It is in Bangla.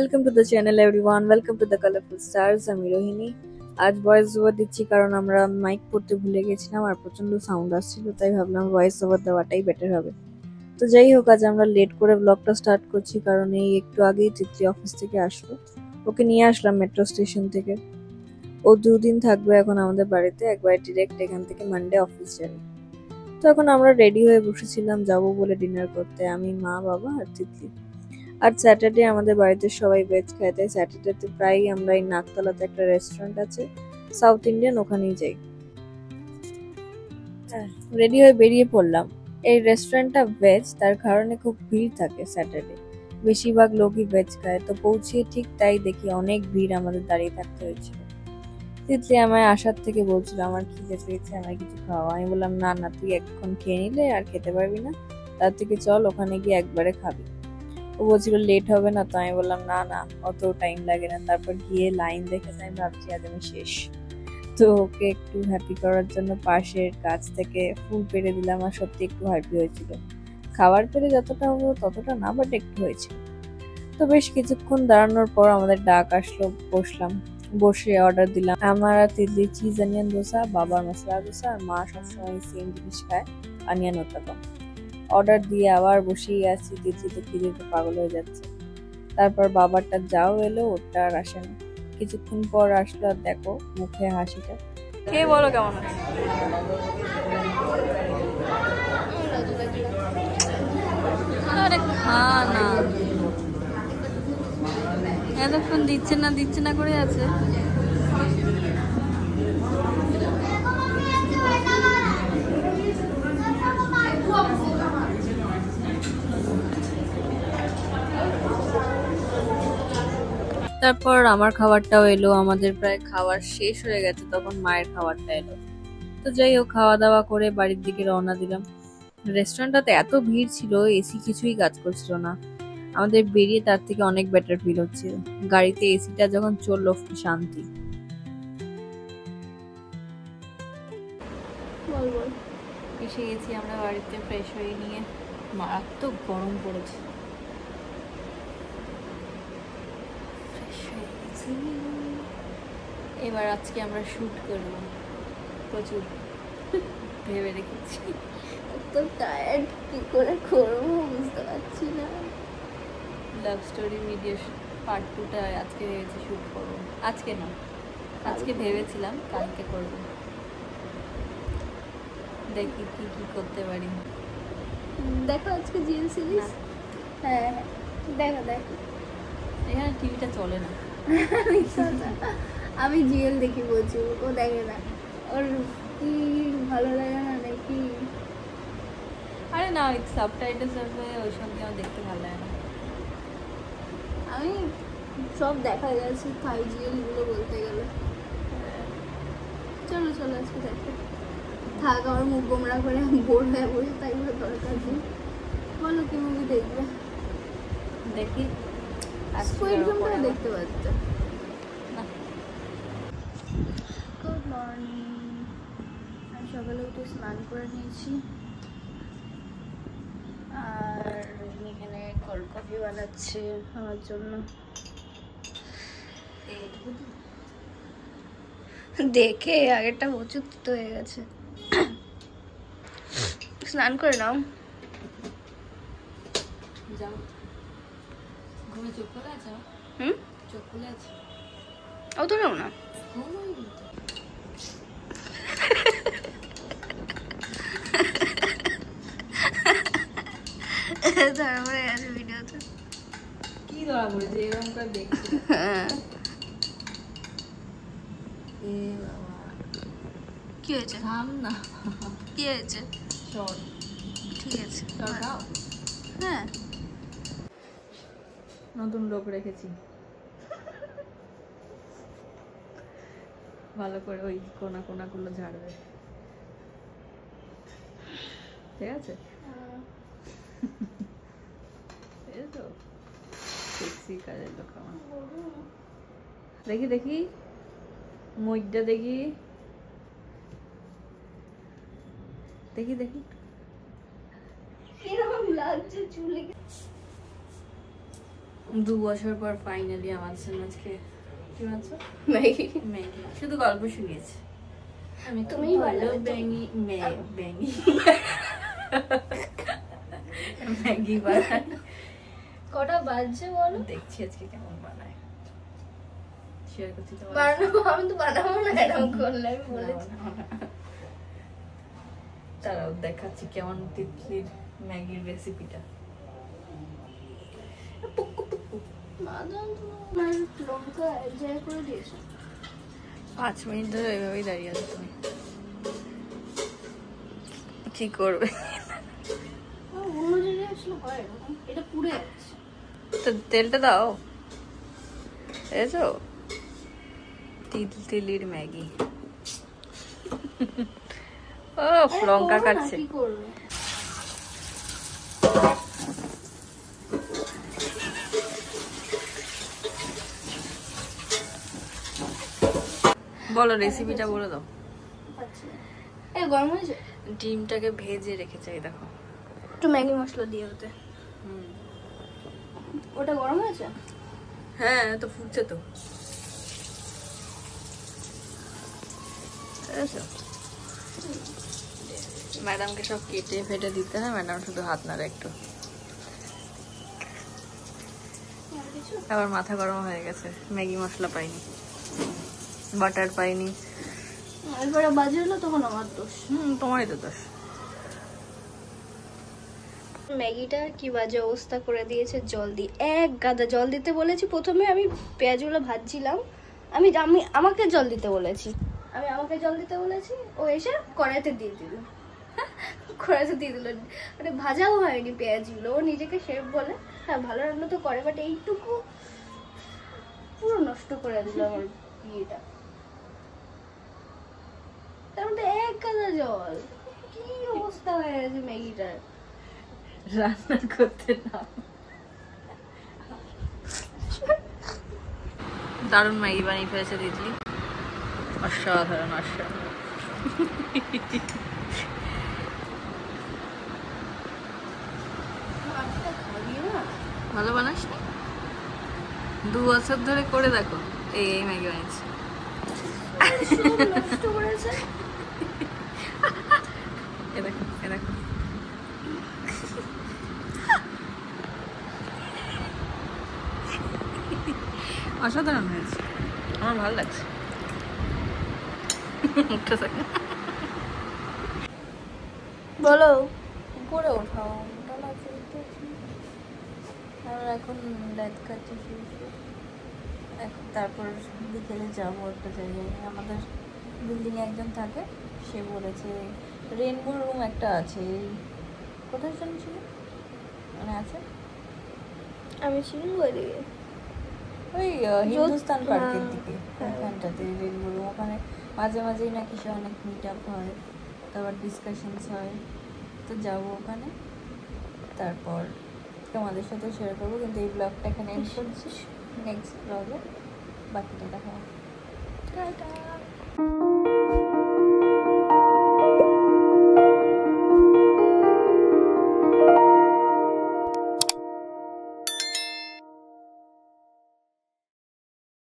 Welcome to the channel everyone, welcome to the colourful stars. আমি রোহিণী। আজ ভয়েস ওভার দিচ্ছি কারণ আমরা মাইক পড়তে ভুলে গেছিলাম আর প্রচন্ড সাউন্ড আসছিল, তাই ভাবলাম ভয়েস ওভার দেওয়াটাই বেটার হবে। তো যাই হোক, আজ আমরা লেট করে ব্লগটা স্টার্ট করছি কারণ এই একটু আগেই তিতলি অফিস থেকে আসলো। ওকে নিয়ে আসলাম মেট্রো স্টেশন থেকে। ও 2 দিন থাকবে এখন আমাদের বাড়িতে, একবার ডিরেক্ট এখান থেকে মানডে অফিস যাবে। তো এখন আমরা রেডি হয়ে বসেছিলাম যাবো বলে ডিনার করতে, আমি, মা, বাবা আর তিতলি। আর স্যাটারডে আমাদের বাড়িতে সবাই ভেজ খায়, তাই স্যাটারডেতে প্রায়ই আমরা এই নাকতলাতে একটা রেস্টুরেন্ট আছে সাউথ ইন্ডিয়ান, ওখানেই যাই। রেডি হয়ে বেরিয়ে পড়লাম। এই রেস্টুরেন্টটা ভেজ, তার কারণে খুব ভিড় থাকে স্যাটারডে, বেশিরভাগ লোকই ভেজ খায়। তো পৌঁছিয়ে ঠিক তাই দেখি অনেক ভিড়, আমাদের দাঁড়িয়ে থাকতে হয়েছিল। তিতলি আমায় আসার থেকে বলছিল আমার খিদে পেয়েছে, আমার কিছু খাওয়া। আমি বললাম না না, তুই এখন খেয়ে নিলে আর খেতে পারবি না, তার থেকে চল ওখানে গিয়ে একবারে খাবি। ও বলছিল লেট হবে না, তো আমি বললাম না না, অত টাইম লাগে না। তারপর গিয়ে লাইন দেখে আমি ভাবছি আজ আমি শেষ। তো ওকে একটু হ্যাপি করার জন্য পাশের কাছ থেকে ফুল পেড়ে দিলাম, আর সত্যি একটু হ্যাপি হয়েছিল। খাবার পেরে যতটা হলো ততটা না, বাট একটু হয়েছিল। তো বেশ কিছুক্ষণ দাঁড়ানোর পর আমাদের ডাক আসলো, বসলাম। বসে অর্ডার দিলাম। আমার আর তিতলি চিজ অনিয়ন দোসা, বাবার মশলা দোসা, আর মা সবসময় সেম জিনিস খায়, অনিয়ন উত্তাপম। অর্ডার দিয়ে আবার বসেই আছি, তিতলি তো খিদেতে পাগল হয়ে যাচ্ছে। তারপর বাবারটা যাও এলো, ওটা আর আসে না। কিছুক্ষণ পর আসলো, আর দেখো মুখে হাসিটা। কে বলো কেমন আছে? আরে খা না, এতক্ষণ দিচ্ছে না করে আছে। তারপর আমার খাবারটাও এলো, আমাদের প্রায় খাবার শেষ হয়ে গেছে, তখন মায়ের খাবারটা এলো। তো যাই হোক, খাওয়া দাওয়া করে বাড়ির দিকে রওনা দিলাম। রেস্টুরেন্টটাতে এত ভিড় ছিল, এসি কিছুই কাজ করছিল না। আমাদের বেরিয়ে তার থেকে অনেক বেটার ফিল হচ্ছিল। গাড়িতে এসিটা যখন চললো, শান্তি। বল বল। এসে গেছি আমরা বাড়িতে, ফ্রেশ হয়ে নিয়ে। মারাত্মক গরম পড়েছে। এবার আজকে আমরা শুট করব, প্রচুর ভেবে রেখেছি। তো টায়ার্ড কি করে করবো বুঝতে পারছি না। লাভ স্টোরি ভিডিও পার্ট 2টা আজকে ভেবেছি শুট করব। আজকে না, আজকে ভেবেছিলাম কালকে করব। দেখি কি কি করতে পারি। দেখো আজকে জিএল সিরিজ। হ্যাঁ দেখো দেখো, এখানে টিভিটা চলে না। আমি জিএল দেখি বলছি, ও দেখে না। ওর কি ভালো লাগে না নাকি? আরে না, ওই সাবটাইটেলস আসবে, ওইসব দিয়ে আমার দেখতে ভালো লাগে না। আমি সব দেখা গেছে থাই জিএল গুলো বলতে গেলে। চলো চলো আজকে দেখো। থাক, আমার মুখ গোমরা করে বোর হয়ে বসে থাকবে, দরকার নেই। বলো কি মুভি দেখবে? দেখি স্কুইড গেমটা দেখতে পারতে। Good morning. আমি সকালে উঠে স্নান করে নিয়েছি, আর এখানে কোল্ড কফি বানাচ্ছে আমার জন্য। দেখে আগেরটা প্রচুর হয়ে গেছে। স্নান করে নাও। যাও, ঘুমে চোখ খুলে আছে? চোখ খুলে আছে? ও তো নাও না। তারপরে আছে ভিডিওতে কি ধরা পড়েছে এরকম করে দেখছি। কি হয়েছে? থাম না। কি হয়েছে? শর্ট। ঠিক আছে, শর্ট দাও। হ্যাঁ নতুন লোক রেখেছি, ভালো করে ওই কোনা কোনাগুলো ঝাড়বে, ঠিক আছে? এই তো সেক্সি কাজের লোক আমার। দেখি দেখি মুখটা দেখি, দেখি দেখি কিরকম লাগছে চুলে। 2 বছর পর ফাইনালি আমাদের সামনে আজকে কি মাত্র ম্যাগি ম্যাগি, শুধু গল্প শুনিয়েছে। আমি তুমি ভালো ব্যাঙি ব্যাঙি ম্যাগি বানাই। কটা বাজছে বলো? দেখছি আজকে কেমন বানায়, শেয়ার করছি তোমার। বানাবো, আমি তো বানাবো না এরকম করলে, আমি বলেছি। তারাও দেখাচ্ছি কেমন তিতলির ম্যাগির রেসিপিটা। লঙ্কা এক জায়গায় করে দিয়েছো। 5 মিনিট ধরে ওইভাবেই দাঁড়িয়ে আছো তুমি, কি করবে? অন্য জায়গায় আসলে হয় এরকম, এটা পুড়ে যাচ্ছে। তো তেলটা দাও, এসো তিতলির ম্যাগি। ও লঙ্কা কাটছে। কি করবে? বলো রেসিপিটা বলে দাও। এই গরম হয়েছে, ডিমটাকে ভেজে রেখেছে, এই দেখো। একটু ম্যাগি মশলা দিয়ে ওতে। ওটা গরম হয়েছে? হ্যাঁ তো ফুটছে তো। ম্যাডামকে সব কেটে ফেটে দিতে হয়, ম্যাডাম শুধু হাত নাড়ে একটু। আবার মাথা গরম হয়ে গেছে, ম্যাগি মশলা পাইনি, বাটার পাইনি। একবারে বাজে হলো তখন আমার দোষ। তোমারই তো দোষ। ম্যাগিটা কি বাজে অবস্থা করে দিয়েছে, জল দিয়ে এক গাদা জল দিতে বলেছি। প্রথমে আমি পেঁয়াজগুলো ভাজছিলাম, আমাকে জল দিতে বলেছি, আমাকে জল দিতে বলেছি, ও এসে কড়াইতে দিয়ে দিল। কড়াইতে দিয়ে দিল, মানে ভাজাও হয়নি পেঁয়াজগুলো। ও নিজেকে শেফ বলে, হ্যাঁ ভালো রান্না তো করে, বাট এইটুকু পুরো নষ্ট করে দিল আমার ইয়েটা। তার মধ্যে এক গাদা জল, কি অবস্থা হয়ে গেছে ম্যাগিটার। রান্না করতে না, দারুণ ম্যাগি বানিয়ে ফেলেছে দিদি, অসাধারণ অসাধারণ। ভালো বানাস, 2 বছর ধরে করে দেখো, এই ম্যাগি বানিয়েছি। নষ্ট করেছে। এ দেখো এ দেখো, অসাধারণ হয়েছে, আমার ভালো লাগছে। বলো, উপরে ওঠাও, আমরা এখন রাত খাচ্ছি, এখন তারপর বিকেলে যাবো একটা জায়গায়। আমাদের বিল্ডিংয়ে একজন থাকে, সে বলেছে রেনবো রুম একটা আছে, কোথায় যেন ছিল, মানে আছে, আমি ছিলাম ওইদিকে, ওই হিন্দুস্তান পার্কের দিকে, ওখানটাতে রেনবো রুম। ওখানে মাঝে মাঝেই নাকি সে অনেক মিট আপ হয়, তারপর ডিসকাশনস হয়। তো যাবো ওখানে, তারপর তোমাদের সাথে শেয়ার করবো। কিন্তু এই ব্লগটা এখানে এন্ড করছি, নেক্সট ব্লগে বাকিটা দেখা হবে। টাটা।